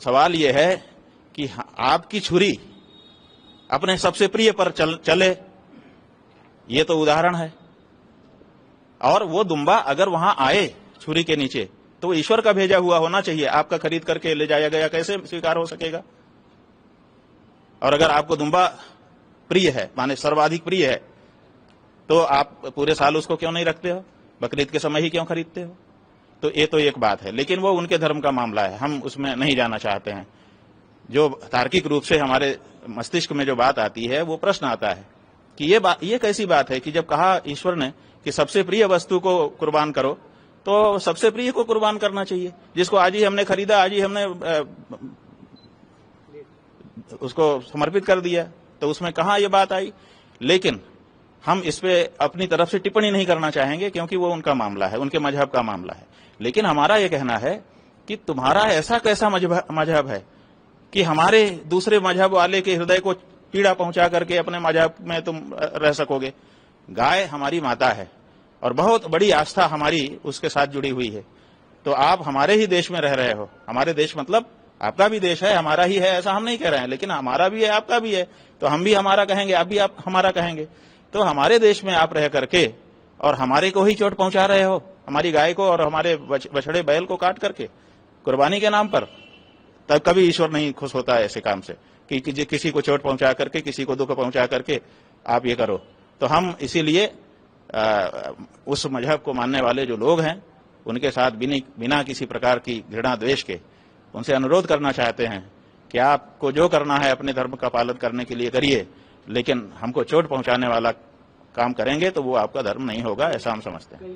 सवाल यह है कि आपकी छुरी अपने सबसे प्रिय पर चले, ये तो उदाहरण है। और वो दुम्बा अगर वहां आए छुरी के नीचे तो वो ईश्वर का भेजा हुआ होना चाहिए, आपका खरीद करके ले जाया गया कैसे स्वीकार हो सकेगा? और अगर आपको दुम्बा प्रिय है, माने सर्वाधिक प्रिय है, तो आप पूरे साल उसको क्यों नहीं रखते हो? बकरीद के समय ही क्यों खरीदते हो? तो ये तो एक बात है, लेकिन वो उनके धर्म का मामला है, हम उसमें नहीं जाना चाहते हैं। जो तार्किक रूप से हमारे मस्तिष्क में जो बात आती है, वो प्रश्न आता है कि ये कैसी बात है कि जब कहा ईश्वर ने कि सबसे प्रिय वस्तु को कुर्बान करो, तो सबसे प्रिय को कुर्बान करना चाहिए, जिसको आज ही हमने खरीदा, आज ही हमने उसको समर्पित कर दिया, तो उसमें कहाँ ये बात आई? लेकिन हम इस पे अपनी तरफ से टिप्पणी नहीं करना चाहेंगे, क्योंकि वो उनका मामला है, उनके मजहब का मामला है। लेकिन हमारा ये कहना है कि तुम्हारा ऐसा कैसा मजहब है कि हमारे दूसरे मजहब वाले के हृदय को पीड़ा पहुंचा करके अपने मजहब में तुम रह सकोगे? गाय हमारी माता है और बहुत बड़ी आस्था हमारी उसके साथ जुड़ी हुई है। तो आप हमारे ही देश में रह रहे हो, हमारे देश मतलब आपका भी देश है, हमारा ही है, ऐसा हम नहीं कह रहे हैं, लेकिन हमारा भी है, आपका भी है, तो हम भी हमारा कहेंगे, आप भी आप हमारा कहेंगे। तो हमारे देश में आप रह करके और हमारे को ही चोट पहुंचा रहे हो, हमारी गाय को और हमारे बछड़े बैल को काट करके कुर्बानी के नाम पर। तब कभी ईश्वर नहीं खुश होता है ऐसे काम से कि किसी को चोट पहुंचा करके, किसी को दुख पहुंचा करके आप ये करो। तो हम इसीलिए उस मजहब को मानने वाले जो लोग हैं उनके साथ बिना किसी प्रकार की घृणा द्वेष के उनसे अनुरोध करना चाहते हैं कि आपको जो करना है अपने धर्म का पालन करने के लिए करिए, लेकिन हमको चोट पहुंचाने वाला काम करेंगे तो वो आपका धर्म नहीं होगा, ऐसा हम समझते हैं।